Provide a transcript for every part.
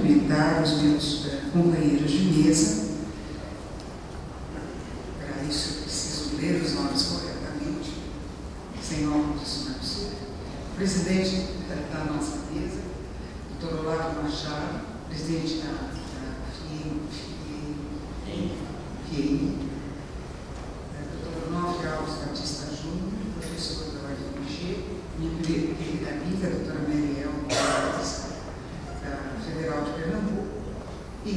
cumprimentar os meus companheiros de mesa. Para isso eu preciso ler os nomes corretamente, sem óculos isso não é possível. O presidente da nossa mesa, Dr. Olavo Machado, presidente da FIEI, Dr. Onofre Alves Batista Júnior, professor da UFMG, minha querida amiga, doutora Mariel Alves, da Federal de Pernambuco, e o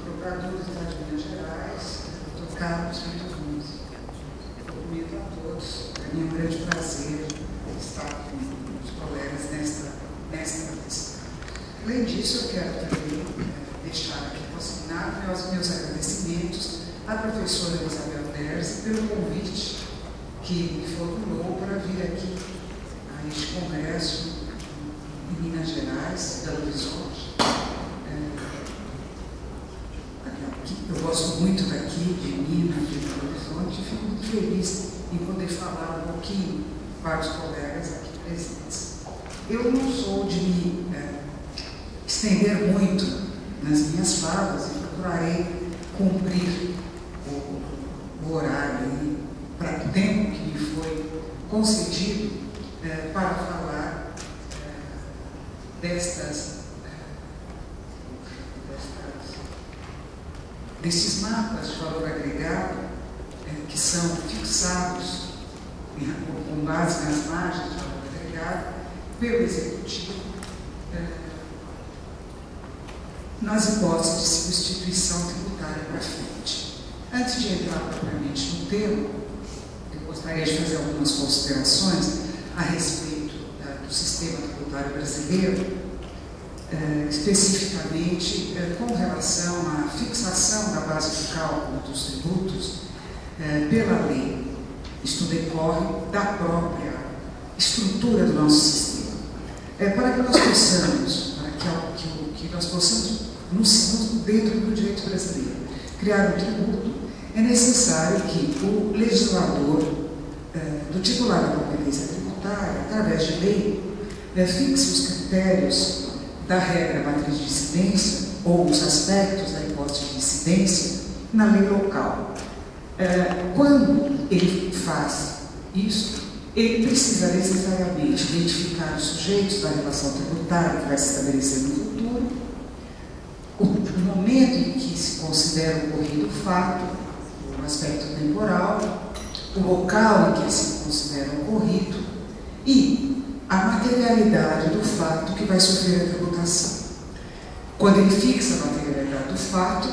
procurador do Estado de Minas Gerais, Dr. Carlos Vitor Nunes. Eu cumprimento a todos, é um grande prazer estar com os colegas nesta mesa. Além disso, eu quero também deixar aqui consignado meus agradecimentos à professora Isabel Derzi pelo convite que me formulou para vir aqui a este congresso em Minas Gerais, Belo Horizonte. Eu gosto muito daqui, de Minas, de Belo Horizonte, e fico muito feliz em poder falar um pouquinho para os colegas aqui presentes. Eu não sou de me estender muito nas minhas falas e procurarei cumprir o horário para o tempo que me foi concedido para falar desses mapas de valor agregado que são fixados com base nas margens de valor agregado pelo Executivo nas hipóteses de substituição tributária para frente. Antes de entrar propriamente no tema, eu gostaria de fazer algumas considerações a respeito do sistema tributário brasileiro, especificamente com relação à fixação da base de cálculo dos tributos pela lei. Isto decorre da própria estrutura do nosso sistema. Para que nós possamos, dentro do direito brasileiro, criar um tributo, é necessário que o legislador, do titular da competência tributária, através de lei, fixe os critérios da regra matriz de incidência ou os aspectos da hipótese de incidência na lei local. Quando ele faz isso, ele precisa necessariamente identificar os sujeitos da relação tributária que vai se estabelecer no futuro, o momento em que se considera ocorrido o fato, o aspecto temporal, o local em que se considera ocorrido e a materialidade do fato que vai sofrer a tributação. Quando ele fixa a materialidade do fato,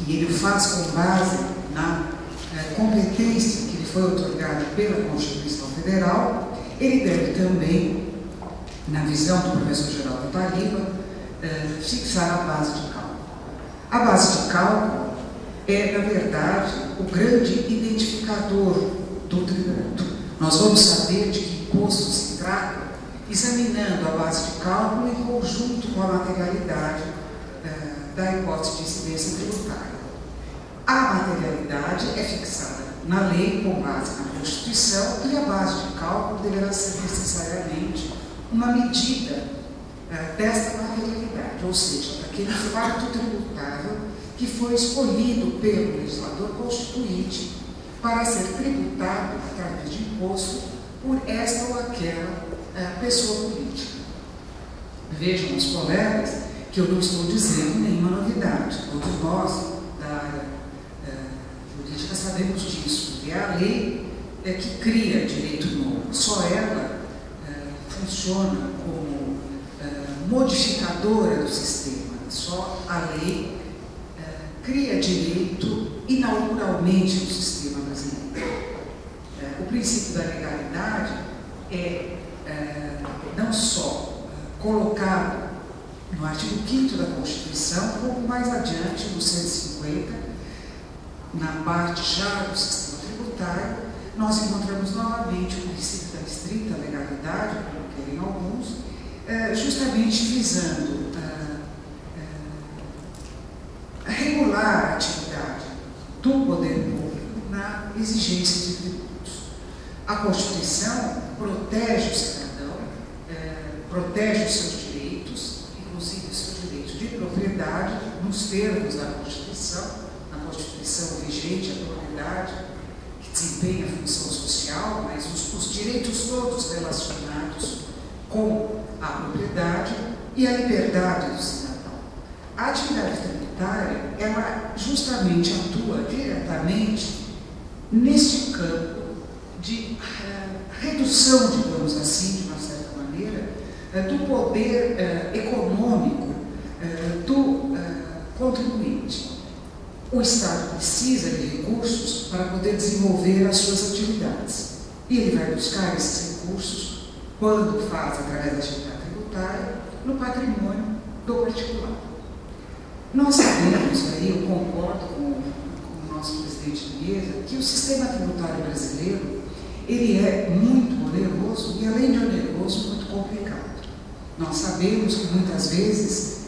e ele faz com base na competência que lhe foi otorgada pela Constituição Federal, ele deve também, na visão do professor Geraldo Paliva, fixar a base de cálculo. A base de cálculo é, na verdade, o grande identificador do tributo. Nós vamos saber de que imposto se trata examinando a base de cálculo em conjunto com a materialidade da hipótese de incidência tributária. A materialidade é fixada na lei com base na Constituição e a base de cálculo deverá ser necessariamente uma medida desta materialidade, ou seja, daquele fato tributável que foi escolhido pelo legislador constituinte para ser tributado através de imposto por esta ou aquela pessoa política. Vejam os colegas que eu não estou dizendo nenhuma novidade. Todos nós da área política sabemos disso. É a lei que cria direito novo. Só ela funciona como modificadora do sistema. Só a lei cria direito inauguralmente no sistema brasileiro. O princípio da legalidade é não só colocado no artigo 5º da Constituição, como mais adiante, no 150, na parte já do sistema tributário, nós encontramos novamente o princípio da estrita legalidade, como querem alguns, justamente visando regular a atividade do poder público na exigência de tributos. A Constituição protege o cidadão, protege os seus direitos, inclusive o seu direito de propriedade, propriedade, nos termos da Constituição, na Constituição vigente, a propriedade que desempenha a função social, mas os direitos todos relacionados com a propriedade e a liberdade do cidadão. A atividade tributária, ela justamente atua diretamente neste campo de redução, digamos assim, de uma certa maneira, do poder econômico do contribuinte. O Estado precisa de recursos para poder desenvolver as suas atividades. E ele vai buscar esses recursos, quando faz, através da atividade tributária, no patrimônio do particular. Nós sabemos, aí eu concordo com o nosso presidente de mesa, que o sistema tributário brasileiro, ele é muito oneroso e, além de oneroso, muito complicado. Nós sabemos que, muitas vezes,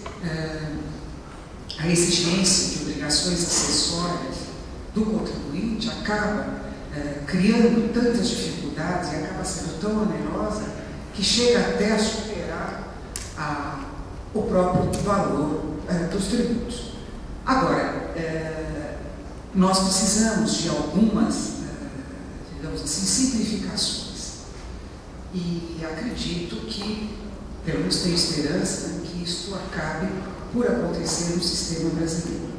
a exigência de obrigações acessórias do contribuinte acaba criando tantas dificuldades e acaba sendo tão onerosa que chega até a superar o próprio valor dos tributos. Agora, nós precisamos de algumas, digamos assim, simplificações. E acredito que, pelo menos tenho esperança, que isto acabe por acontecer no sistema brasileiro.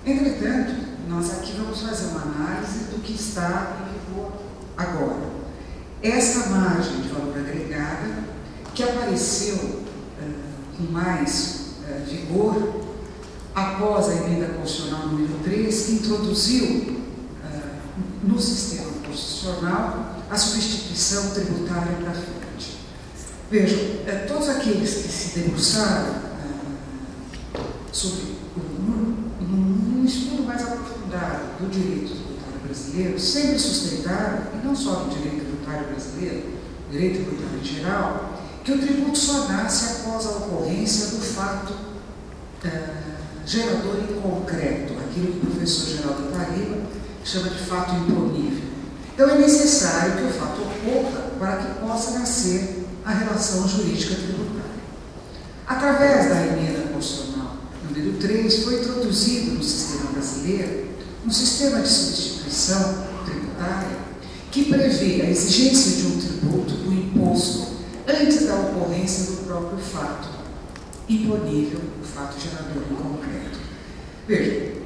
Entretanto, nós aqui vamos fazer uma análise do que está em vigor agora. Essa margem de valor agregada, que apareceu com mais vigor após a emenda constitucional número 3, que introduziu no sistema constitucional a substituição tributária para frente. Vejam, todos aqueles que se debruçaram sobre um estudo mais aprofundado do direito tributário brasileiro, sempre sustentaram, e não só do direito tributário brasileiro, direito tributário em geral, que o tributo só nasce após a ocorrência do fato gerador em concreto, aquilo que o professor Geraldo Pariba chama de fato imponível. Então é necessário que o fato ocorra para que possa nascer a relação jurídica tributária. Através da emenda constitucional número 3, foi introduzido no sistema brasileiro um sistema de substituição tributária que prevê a exigência de um tributo, do imposto, antes da ocorrência do próprio fato imponível, o fato gerador em concreto. Veja,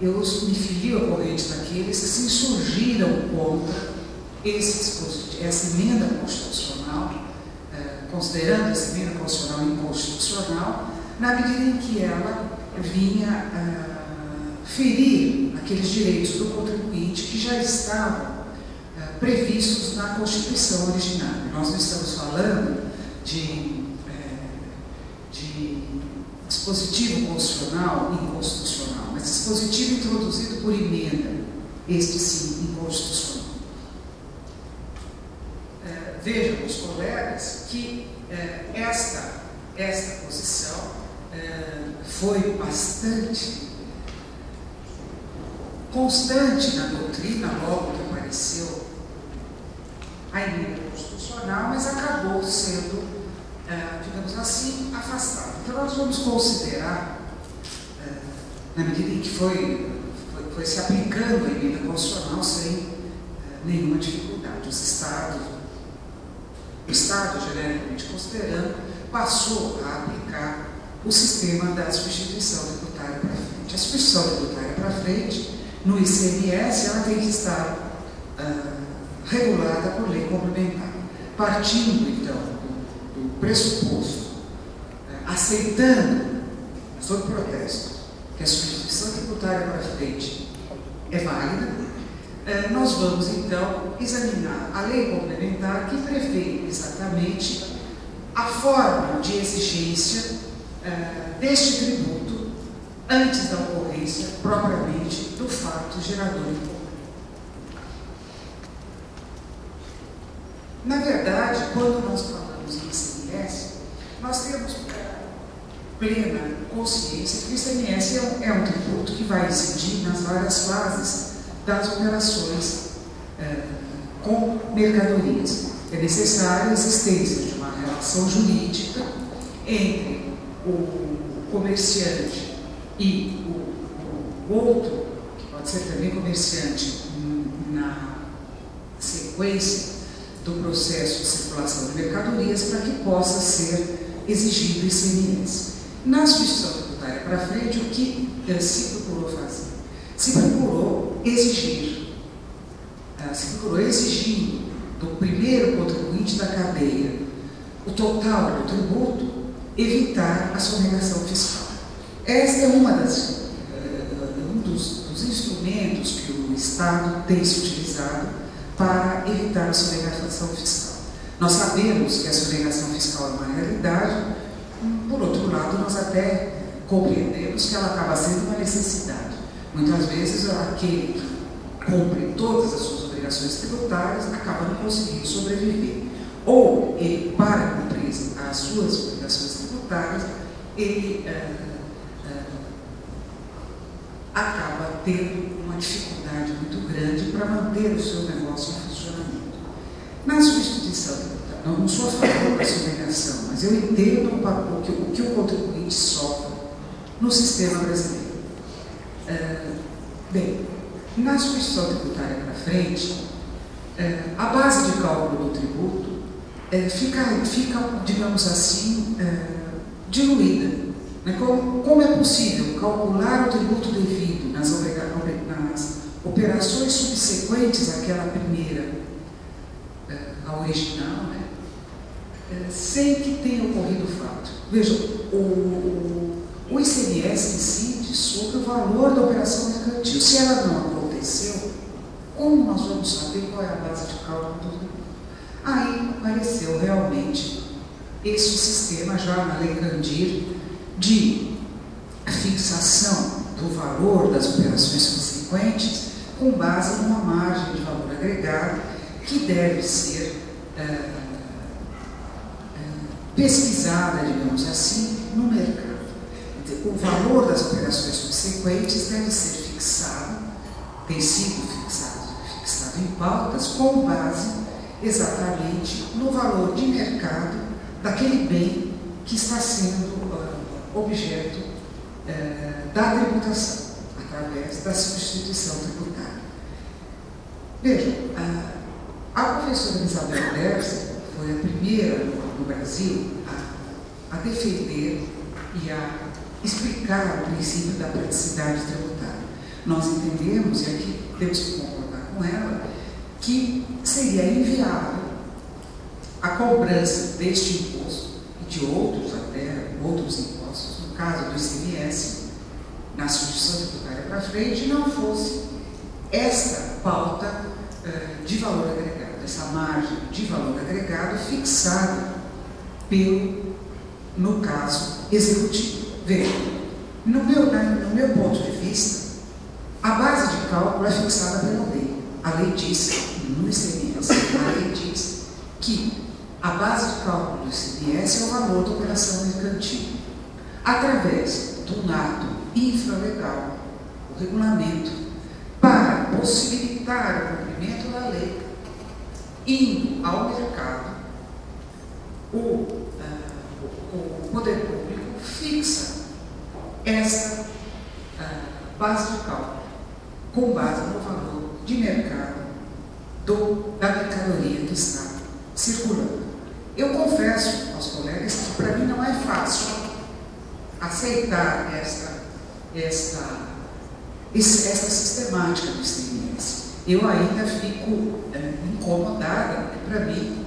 eu me filio a corrente daqueles que se insurgiram contra essa emenda constitucional, considerando essa emenda constitucional inconstitucional, na medida em que ela vinha ferir aqueles direitos do contribuinte que já estavam previstos na Constituição originária. Nós não estamos falando de dispositivo constitucional e inconstitucional, mas dispositivo introduzido por emenda, este sim, inconstitucional. Vejam, os colegas, que esta posição foi bastante constante na doutrina, logo que apareceu a emenda constitucional, mas acabou sendo, digamos assim, afastada. Então, nós vamos considerar, na medida em que foi se aplicando a emenda constitucional sem nenhuma dificuldade. O Estado, genericamente considerando, passou a aplicar o sistema da substituição tributária para frente. A substituição tributária para frente, no ICMS, ela tem que estar regulada por lei complementar. Partindo, então, do pressuposto, aceitando, sob protesto, que a substituição tributária para frente é válida, nós vamos, então, examinar a lei complementar que prevê exatamente a forma de exigência deste tributo antes da ocorrência, propriamente, do fato gerador imponível. Na verdade, quando nós falamos em ICMS, nós temos plena consciência que o ICMS é um tributo que vai incidir nas várias fases das operações com mercadorias. É necessária a existência de uma relação jurídica entre o comerciante e o outro, que pode ser também comerciante, na sequência do processo de circulação de mercadorias, para que possa ser exigido ICMS. Na substituição tributária para frente, o que se procurou fazer? Se procurou exigindo do primeiro contribuinte da cadeia o total do tributo, evitar a sonegação fiscal. Esta é um dos instrumentos que o Estado tem se utilizado para evitar a sonegação fiscal. Nós sabemos que a sonegação fiscal é uma realidade, por outro lado, nós até compreendemos que ela acaba sendo uma necessidade. Muitas vezes, aquele que cumpre todas as suas obrigações tributárias acaba não conseguindo sobreviver. Ou ele, para cumprir as suas obrigações tributárias, ele acaba tendo uma dificuldade muito grande para manter o seu negócio em funcionamento. Na substituição tributária, não sou a favor da sonegação, mas eu entendo o que o contribuinte sofre no sistema brasileiro. Bem, na substituição tributária para frente, a base de cálculo do tributo fica, digamos assim, diluída. Como é possível calcular o tributo devido nas operações subsequentes àquela primeira, a original, né? Sem que tenha ocorrido o fato? Vejam, o ICMS incide sobre o valor da operação mercantil. Se ela não aconteceu, como nós vamos saber qual é a base de cálculo do tributo? Aí apareceu realmente esse sistema, já na Lei Candir, de fixação do valor das operações subsequentes com base numa margem de valor agregado que deve ser pesquisada, digamos assim, no mercado. O valor das operações subsequentes deve ser fixado, tem sido fixado em pautas com base exatamente no valor de mercado daquele bem que está sendo objeto da tributação, através da substituição tributária. Vejam, a professora Isabel Dersi foi a primeira no Brasil a defender e a explicar o princípio da praticidade tributária. Nós entendemos, e aqui temos que concordar com ela, que seria inviável a cobrança deste imposto e de outros impostos, no caso do ICMS, na substituição tributária para frente, não fosse esta pauta de valor agregado, essa margem de valor agregado fixada no caso executivo. Veja, no meu ponto de vista, a base de cálculo é fixada pela lei. A lei diz, no ICMS, a lei diz que a base de cálculo do ICMS é o valor da operação mercantil. Através do ato infralegal, o regulamento, para possibilitar o cumprimento da lei, indo ao mercado, o poder público fixa essa base de cálculo com base no valor de mercado da mercadoria que está circulando. Eu confesso aos colegas que para mim não é fácil aceitar esta sistemática do ICMS. Eu ainda fico incomodada, porque para mim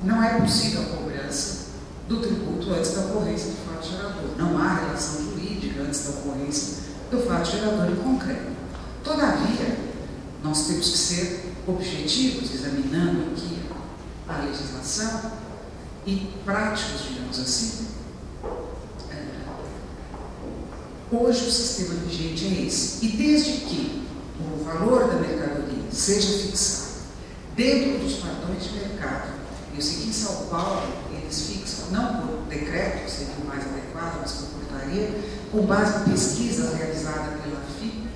não é possível a cobrança do tributo antes da ocorrência do fato gerador. Não há relação jurídica antes da ocorrência do fato gerador em concreto. Todavia, nós temos que ser objetivos, examinando aqui a legislação e práticos, digamos assim. Hoje o sistema vigente é esse. E desde que o valor da mercadoria seja fixado dentro dos padrões de mercado, eu sei que em São Paulo eles fixam, não por decreto, seria o mais adequado, mas por portaria, com base em pesquisa realizada pela FIP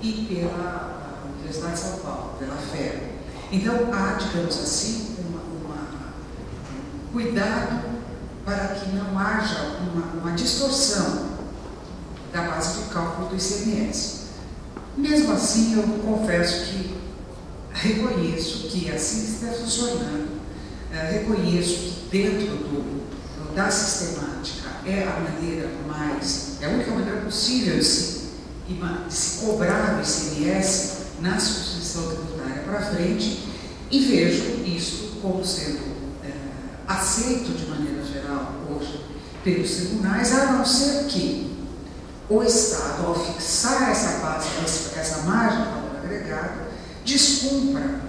e pela Universidade de São Paulo, pela FER. Então há, digamos assim, um cuidado para que não haja uma distorção da base de cálculo do ICMS. Mesmo assim, eu confesso que reconheço que assim está funcionando, reconheço que dentro da sistemática é a única maneira possível de se cobrar o ICMS na substituição tributária para frente, e vejo isso como sendo aceito de maneira geral hoje pelos tribunais, a não ser que o Estado, ao fixar essa base, essa margem de valor agregado, descumpra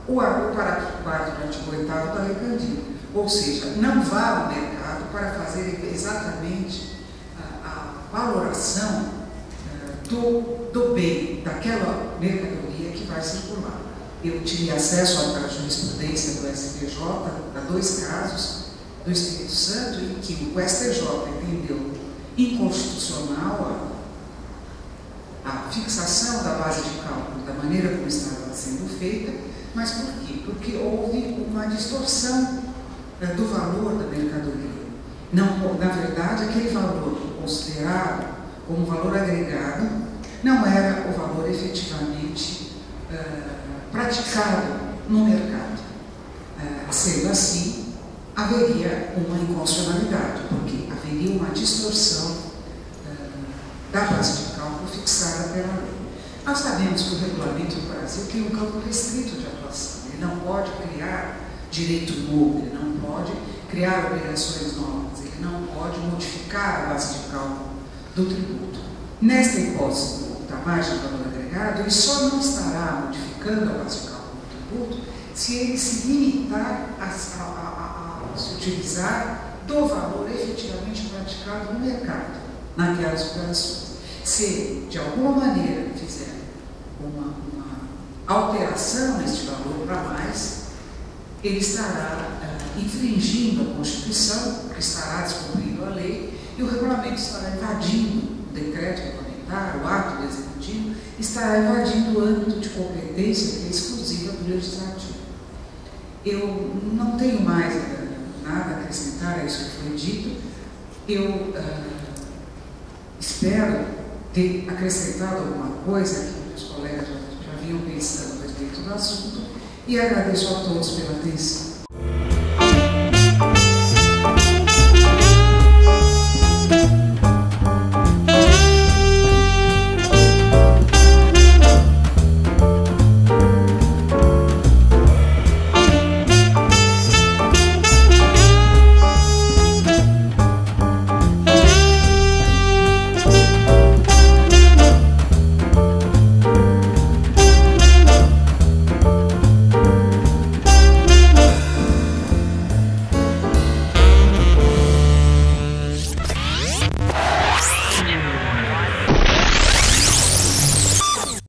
o parágrafo 4º do artigo 8º da Lei Candir. Ou seja, não vá ao mercado para fazer exatamente a valoração do bem, daquela mercadoria que vai circular. Eu tive acesso à jurisprudência do STJ, a 2 casos do Espírito Santo, em que o STJ entendeu inconstitucional a fixação da base de cálculo da maneira como estava sendo feita. Mas por quê? Porque houve uma distorção do valor da mercadoria. Não, na verdade, aquele valor considerado como valor agregado não era o valor efetivamente praticado no mercado. Sendo assim, haveria uma inconstitucionalidade, porque haveria uma distorção da base de cálculo fixada pela lei. Nós sabemos que o regulamento do Brasil tem um campo restrito de atuação. Ele não pode criar direito novo, ele não pode criar obrigações novas, ele não pode modificar a base de cálculo do tributo. Nesta hipótese da margem de valor agregado, ele só não estará modificando a base de cálculo do tributo se ele se limitar a se utilizar do valor efetivamente praticado no mercado, naquelas operações. Se de alguma maneira fizer uma alteração neste valor para mais, ele estará infringindo a Constituição, estará descumprindo a lei, e o regulamento estará invadindo o decreto regulamentar, o ato do executivo, estará invadindo o âmbito de competência que é exclusiva do legislativo. Eu não tenho mais nada a acrescentar a isso que foi dito. Eu espero ter acrescentado alguma coisa que os colegas já vinham pensando a respeito do assunto, e agradeço a todos pela atenção.